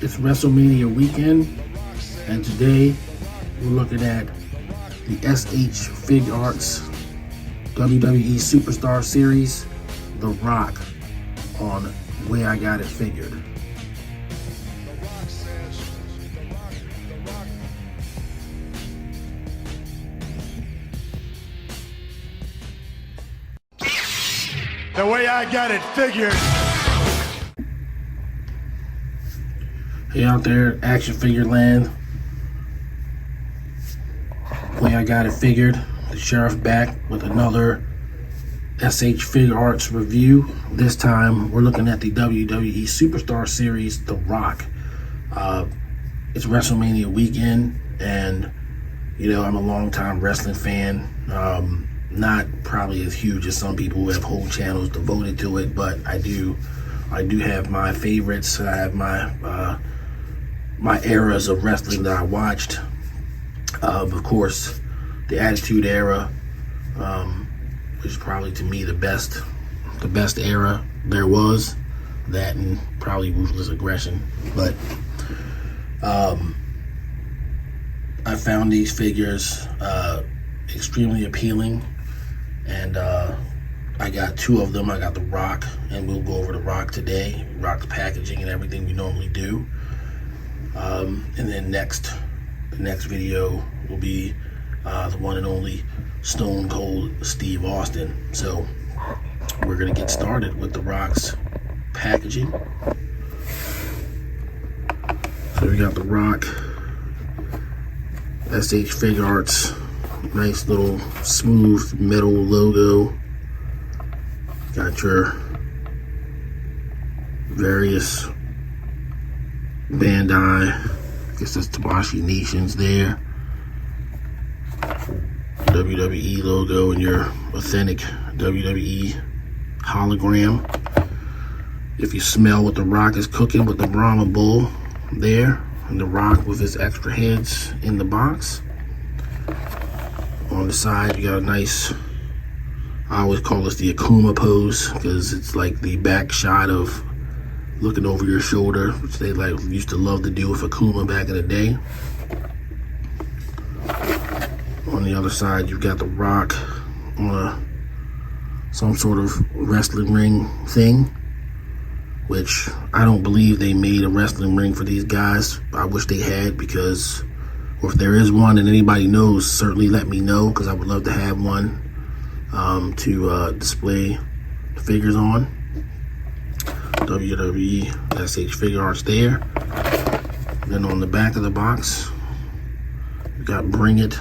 It's WrestleMania weekend, and today we're looking at the SH Figuarts WWE Superstar Series, The Rock, on Way I Got It Figured. The Way I Got It Figured. Hey out there, action figure land. Way I Got It Figured. The Sheriff back with another SH Figuarts review. This time we're looking at the WWE Superstar Series, The Rock. It's WrestleMania weekend, and you know I'm a longtime wrestling fan. Not probably as huge as some people who have whole channels devoted to it, but I do have my favorites. I have my my eras of wrestling that I watched. Of course, the Attitude Era, which is probably to me the best era there was. That and probably Ruthless Aggression. But I found these figures extremely appealing, and I got two of them. I got The Rock, and we'll go over The Rock today. Rock's packaging and everything we normally do. And then the next video will be the one and only Stone Cold Steve Austin. So we're gonna get started with The Rock's packaging. So we got The Rock, SH Figuarts, nice little smooth metal logo. Got your various Bandai, I guess that's Tabashi Nations there. WWE logo and your authentic WWE hologram. If you smell what The Rock is cooking with the Brahma Bull there, and The Rock with his extra heads in the box. On the side, you got a nice, I always call this the Akuma pose, because it's like the back shot of looking over your shoulder, which they used to love to do with Akuma back in the day. On the other side, you've got The Rock on some sort of wrestling ring thing, which I don't believe they made a wrestling ring for these guys. I wish they had, because, or if there is one and anybody knows, certainly let me know, because I would love to have one to display the figures on. WWE SH Figuarts there. Then on the back of the box, we got Bring It,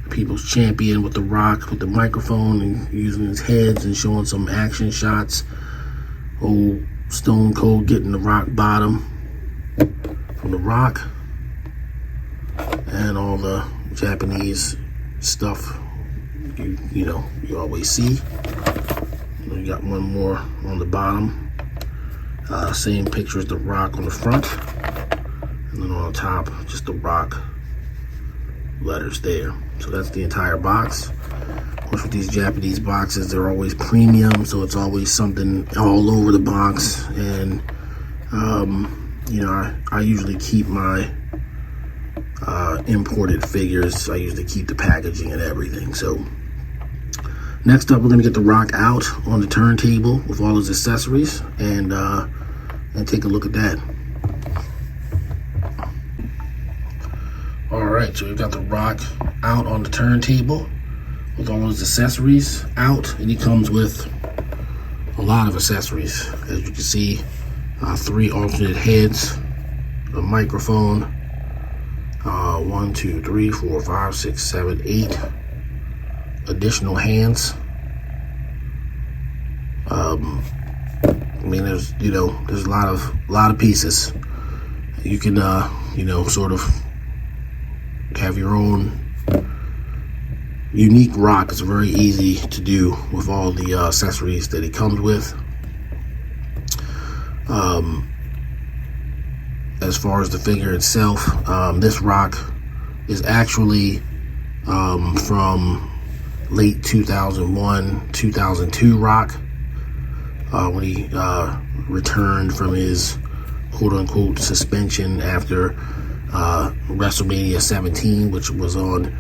People's Champion with The Rock with the microphone and using his heads and showing some action shots. Old Stone Cold getting the rock bottom from The Rock, and all the Japanese stuff you know you always see. We got one more on the bottom. Same picture as The Rock on the front, and then on the top, just The Rock letters there. So that's the entire box. Of course, with these Japanese boxes, they're always premium, so it's always something all over the box. And you know, I usually keep my imported figures. I usually keep the packaging and everything. So next up, we're gonna get The Rock out on the turntable with all his accessories, and take a look at that. All right, so we've got The Rock out on the turntable with all his accessories out, and he comes with a lot of accessories. As you can see, 3 alternate heads, a microphone, 1, 2, 3, 4, 5, 6, 7, 8 additional hands. I mean, there's a lot of pieces. You can sort of have your own unique Rock. It's very easy to do with all the accessories that it comes with. As far as the figure itself, this Rock is actually from late 2001, 2002 Rock, when he returned from his quote-unquote suspension after WrestleMania 17, which was on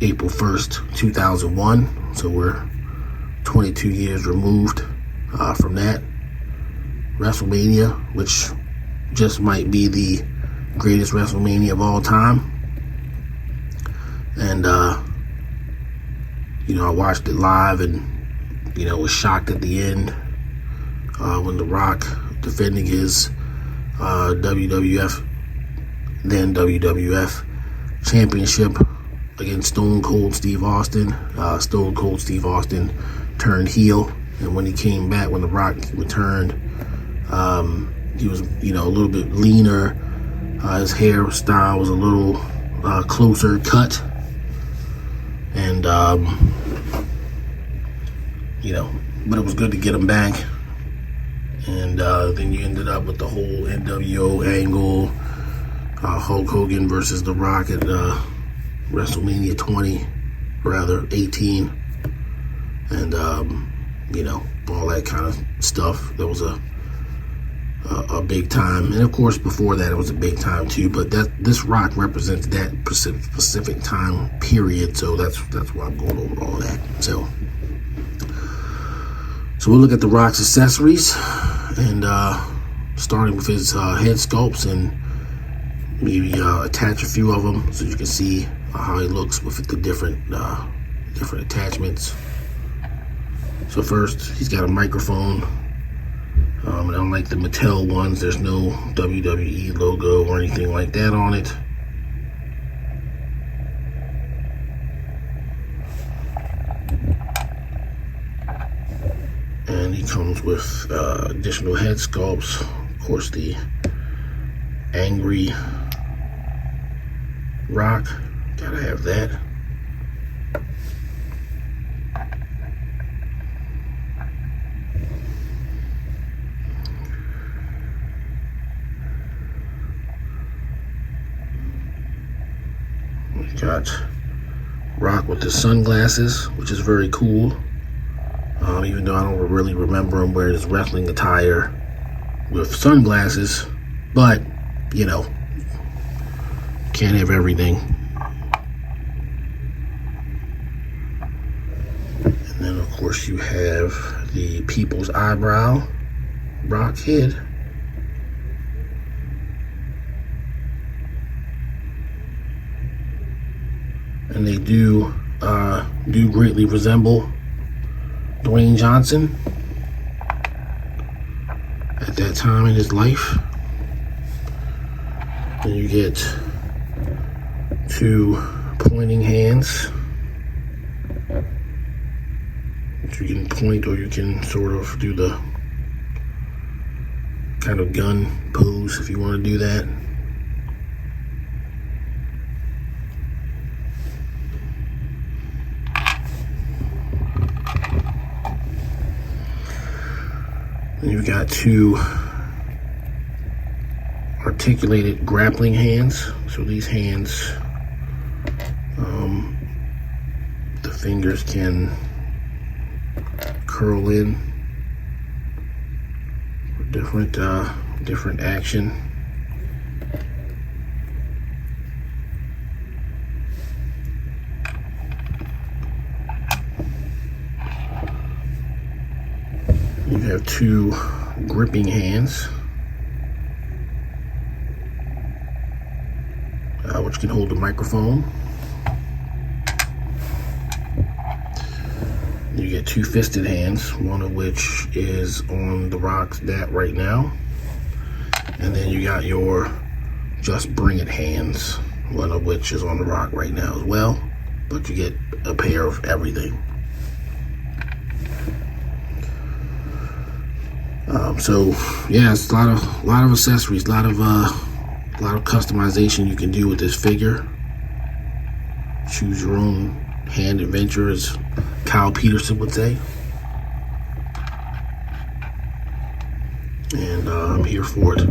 April 1st, 2001. So we're 22 years removed from that. WrestleMania, which just might be the greatest WrestleMania of all time. And, I watched it live and, was shocked at the end when The Rock defending his WWF championship against Stone Cold Steve Austin. Stone Cold Steve Austin turned heel, and when he came back, when The Rock returned, he was, a little bit leaner. His hairstyle was a little closer cut, and but it was good to get him back. And then you ended up with the whole NWO angle, Hulk Hogan versus The Rock at WrestleMania 18, and all that kind of stuff. That was a big time, and of course before that it was a big time too. But this Rock represents that specific time period, so that's why I'm going over all that. So we'll look at The Rock's accessories, and starting with his head sculpts, and maybe attach a few of them so you can see how he looks with the different attachments. So first, he's got a microphone. And unlike the Mattel ones, there's no WWE logo or anything like that on it. And he comes with additional head sculpts. Of course, the Angry Rock, gotta have that. We got Rock with the sunglasses, which is very cool. Even though I don't really remember him wearing his wrestling attire with sunglasses, but can't have everything. And then of course you have the People's Eyebrow Rock head. And they do greatly resemble Dwayne Johnston at that time in his life. And you get two pointing hands, which you can point, or you can sort of do the kind of gun pose if you want to do that. And you've got two articulated grappling hands. So these hands, the fingers can curl in for different action. You have two gripping hands, which can hold the microphone. You get two fisted hands, one of which is on The Rock's bat right now. And then you got your Just Bring It hands, one of which is on The Rock right now as well. But you get a pair of everything. So yeah, it's a lot of accessories, a lot of customization you can do with this figure. Choose your own hand adventure, as Kyle Peterson would say. And I'm here for it.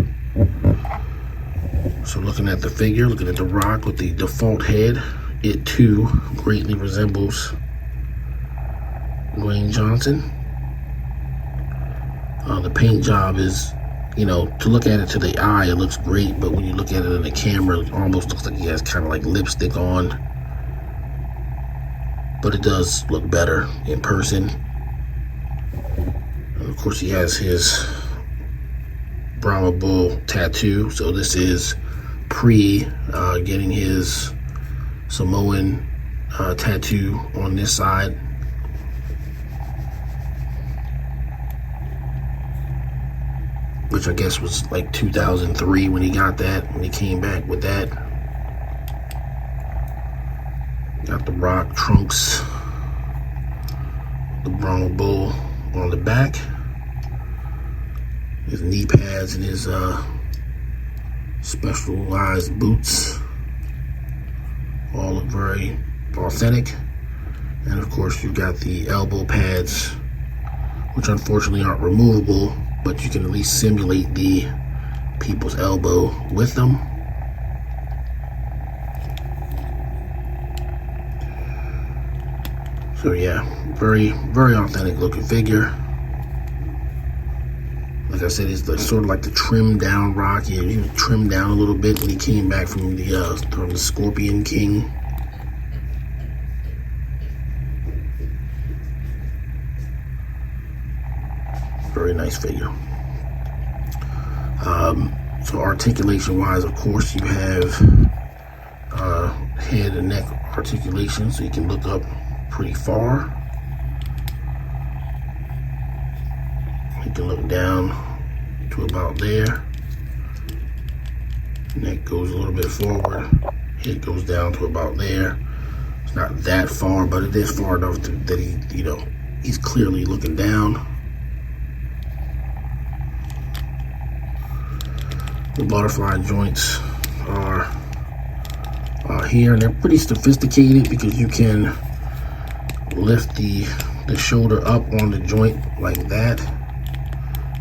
So looking at the figure, looking at The Rock with the default head, it too greatly resembles Dwayne Johnson. The paint job is you know, to look at it to the eye, it looks great, but when you look at it in the camera, it almost looks like he has kind of like lipstick on. But it does look better in person. And of course, he has his Brahma Bull tattoo, so this is pre getting his Samoan tattoo on this side. Which I guess was like 2003 when he got that, when he came back with that. Got the Rock trunks, the Brahma Bull on the back. His knee pads and his specialized boots all look very authentic. And of course you got the elbow pads, which unfortunately aren't removable, but you can at least simulate the people's elbow with them. So yeah, very, very authentic looking figure. Like I said, it's sort of like the trimmed down Rock. He was trimmed down a little bit when he came back from the Scorpion King. Very nice figure. So articulation wise, of course, you have head and neck articulation, so you can look up pretty far. You can look down to about there. Neck goes a little bit forward. Head goes down to about there. It's not that far, but it is far enough that he, you know, he's clearly looking down. The butterfly joints are here, and they're pretty sophisticated because you can lift the shoulder up on the joint like that,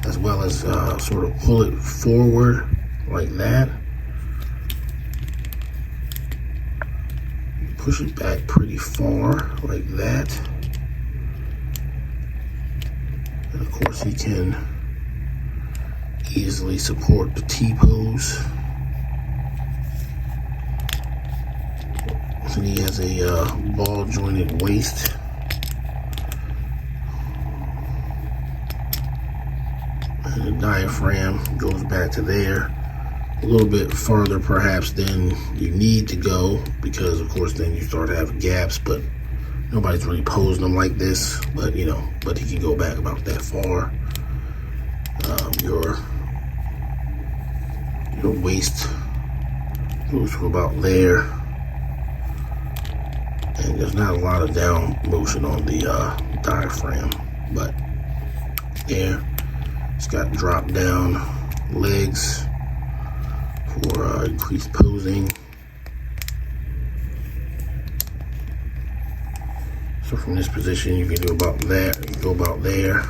as well as sort of pull it forward like that. Push it back pretty far like that. And of course he can easily support the T-pose. And he has a ball jointed waist. And the diaphragm goes back to there. A little bit farther perhaps than you need to go, because of course then you start to have gaps, but nobody's really posing them like this. But you know, but he can go back about that far. Your waist goes to about there, and there's not a lot of down motion on the diaphragm, but there. It's got drop down legs for increased posing. So from this position you can do about that, you can go about there.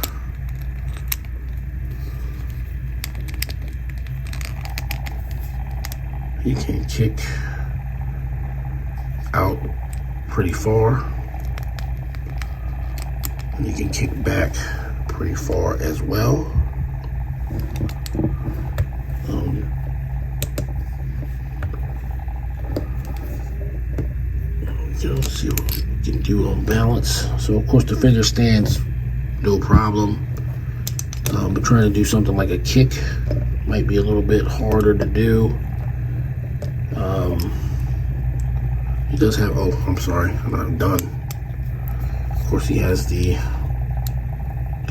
You can kick out pretty far, and you can kick back pretty far as well. Let's see what we can do on balance. So of course the figure stands no problem, but trying to do something like a kick might be a little bit harder to do. He does have, oh, I'm sorry, I'm not done. Of course he has the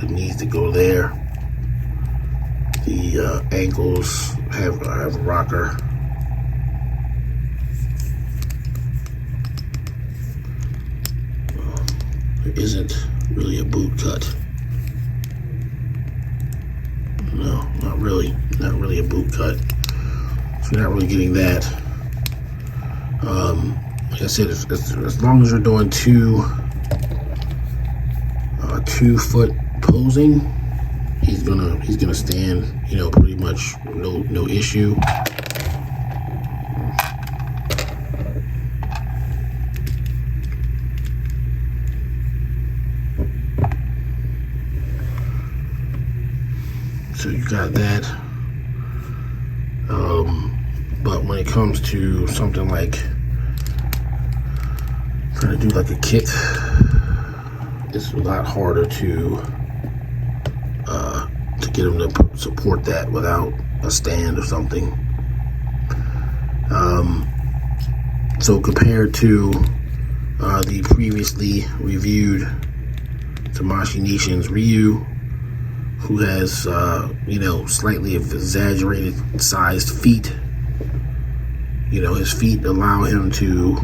knees to go there. The ankles have a rocker. There isn't really a boot cut. No, not really a boot cut. So you're not really getting that. Like I said, as long as you're doing two foot posing, he's gonna stand, you know, pretty much no issue. So you got that. it comes to something like trying to do like a kick, it's a lot harder to get them to support that without a stand or something. So compared to the previously reviewed Tamashii Nation's Ryu, who has slightly exaggerated sized feet, his feet allow him to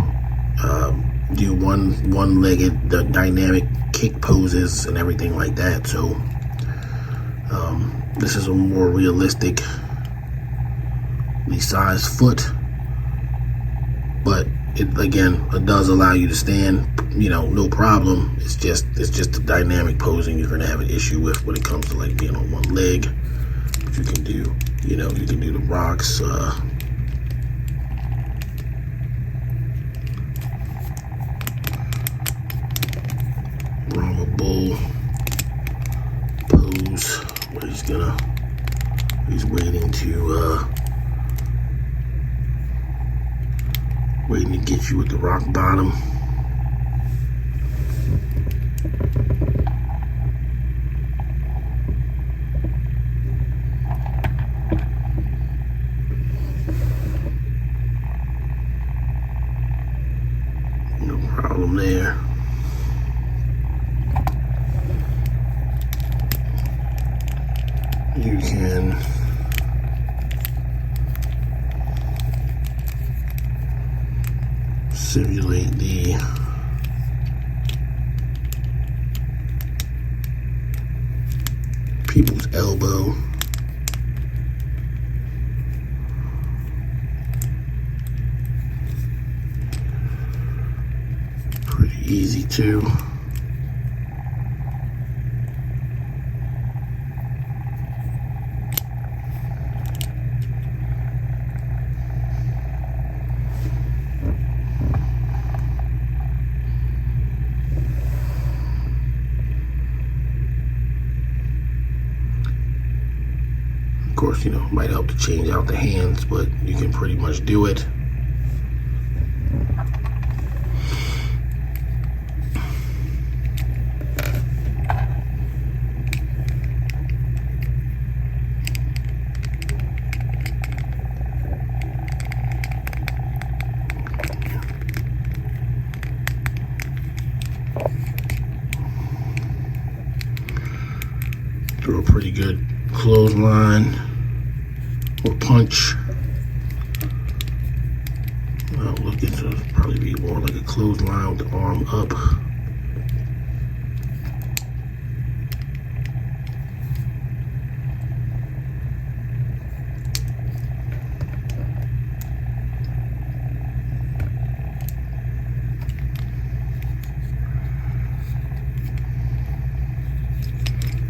do one-legged dynamic kick poses and everything like that. So this is a more realistically sized foot, but it does allow you to stand, no problem. It's just the dynamic posing you're going to have an issue with when it comes to like being on one leg. But you can do, you can do the rocks. Rama Bull pose where he's waiting to get you with the rock bottom. No problem there. You can simulate the people's elbow. Pretty easy too. Of course, it might help to change out the hands, but you can pretty much do it. Throw a pretty good clothesline or punch. It'll probably be more like a clothesline with the arm up.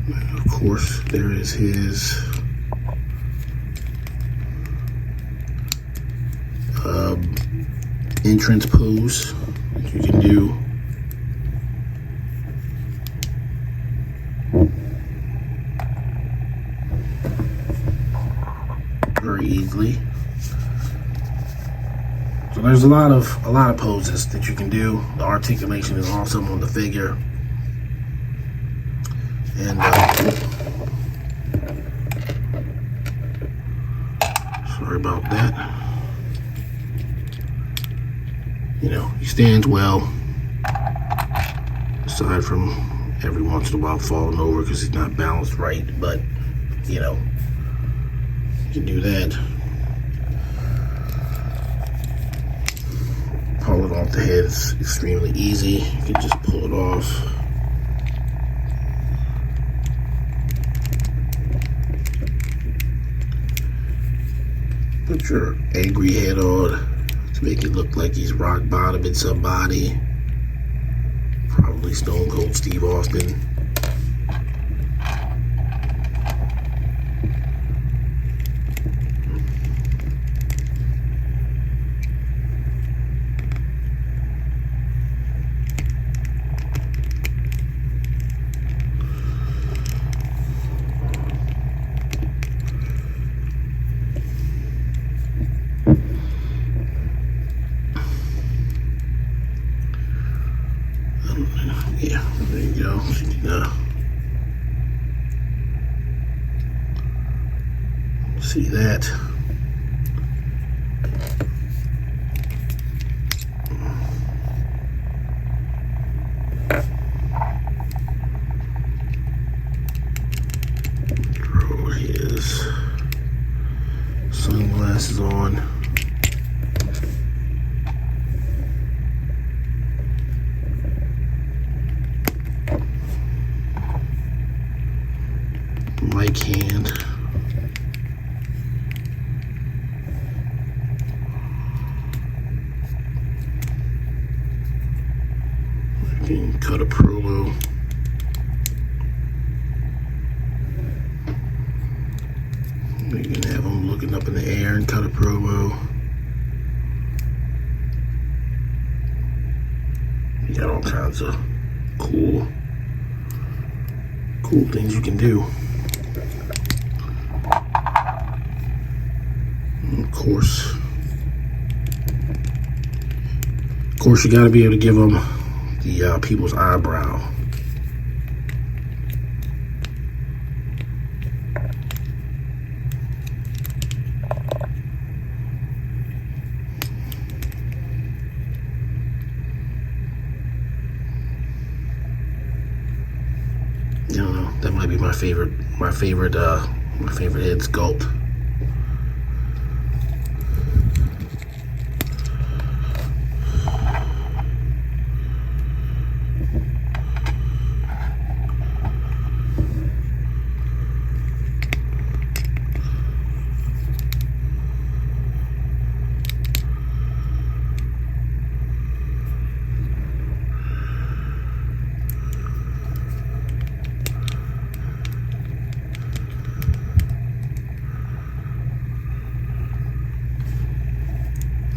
And of course, there is his entrance pose that you can do. Very easily. So there's a lot of poses that you can do. The articulation is awesome on the figure. And sorry about that. He stands well, aside from every once in a while falling over because he's not balanced right, but you can do that. Pulling off the head is extremely easy. You can just pull it off. Put your angry head on to make it look like he's rock bottoming somebody. Probably Stone Cold Steve Austin. See that? Throw his sunglasses on. Mic hand. I can cut a promo. We can have him looking up in the air and cut a promo. You got all kinds of cool things you can do. And of course, you got to be able to give them the people's eyebrow. I don't know. That might be my favorite head sculpt.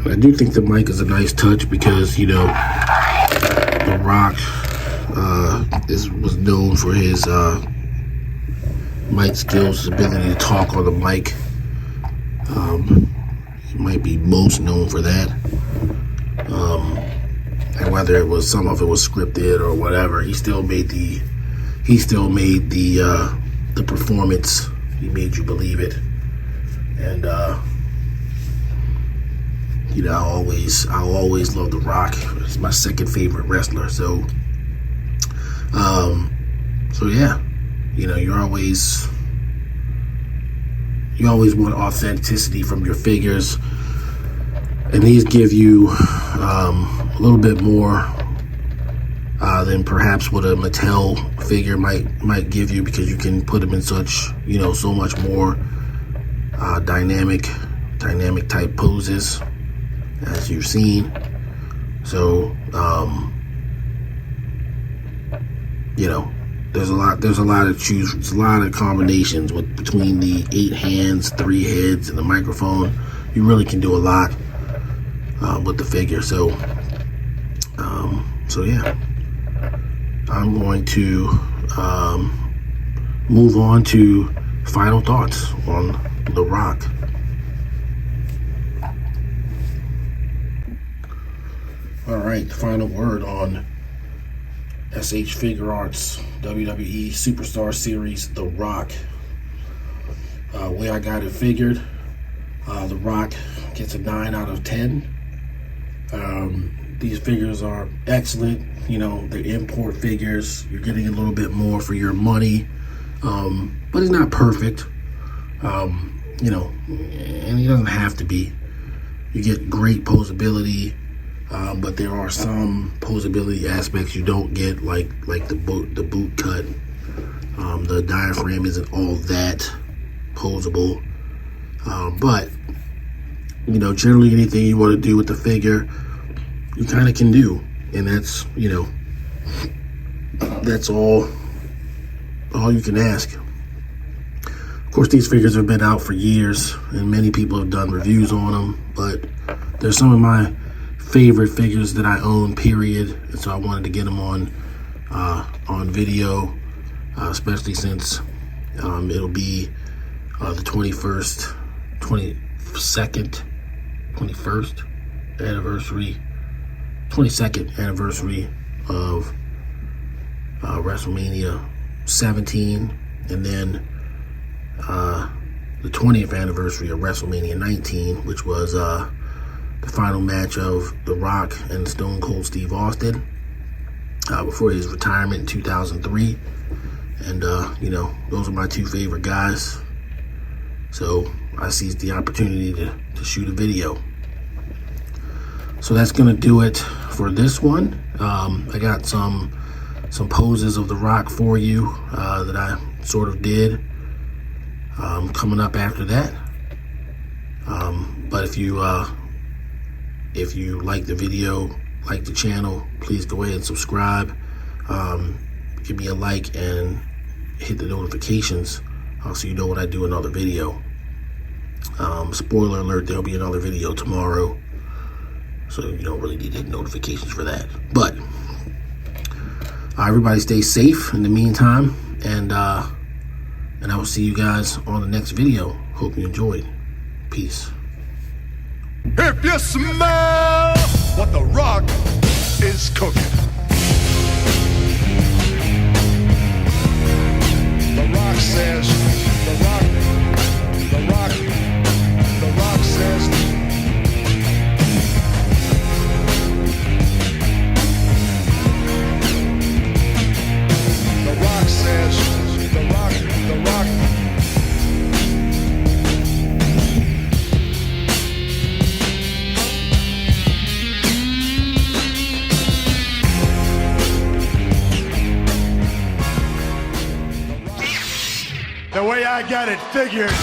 I do think the mic is a nice touch because, you know, The Rock was known for his mic skills, his ability to talk on the mic. He might be most known for that. And whether it was some of it was scripted or whatever, he still made the performance. He made you believe it. And you know, I'll always love The Rock. He's my second favorite wrestler. So yeah, you know, you always want authenticity from your figures, and these give you a little bit more than perhaps what a Mattel figure might give you, because you can put them in such, you know, so much more dynamic type poses, as you've seen. So you know, there's a lot to choose. There's a lot of combinations between the 8 hands, 3 heads, and the microphone. You really can do a lot with the figure. So yeah, I'm going to move on to final thoughts on The Rock. All right, the final word on SH Figuarts WWE Superstar Series, The Rock. Way I got it figured, The Rock gets a 9 out of 10. These figures are excellent. You know, they're import figures. You're getting a little bit more for your money, but it's not perfect. You know, and it doesn't have to be. You get great posability. But there are some posability aspects you don't get, like the boot cut. The diaphragm isn't all that posable. But, you know, generally anything you want to do with the figure, you kind of can do. And that's, you know, that's all you can ask. Of course, these figures have been out for years, and many people have done reviews on them, but there's some of my favorite figures that I own, period. And so I wanted to get them on video, especially since it'll be the 21st anniversary of WrestleMania 17, and then the 20th anniversary of WrestleMania 19, which was the final match of The Rock and Stone Cold Steve Austin before his retirement in 2003. And, you know, those are my two favorite guys. So I seized the opportunity to shoot a video. So that's going to do it for this one. I got some poses of The Rock for you that I sort of did coming up after that. But if you like the video, like the channel, please go ahead and subscribe. Give me a like and hit the notifications so you know when I do another video. Spoiler alert, there'll be another video tomorrow, so you don't really need to hit notifications for that. But everybody stay safe in the meantime, and I will see you guys on the next video. Hope you enjoyed. Peace. If you smell what The Rock is cooking. The Rock says, The Rock says, The Rock says, The Rock. The way I got it figured.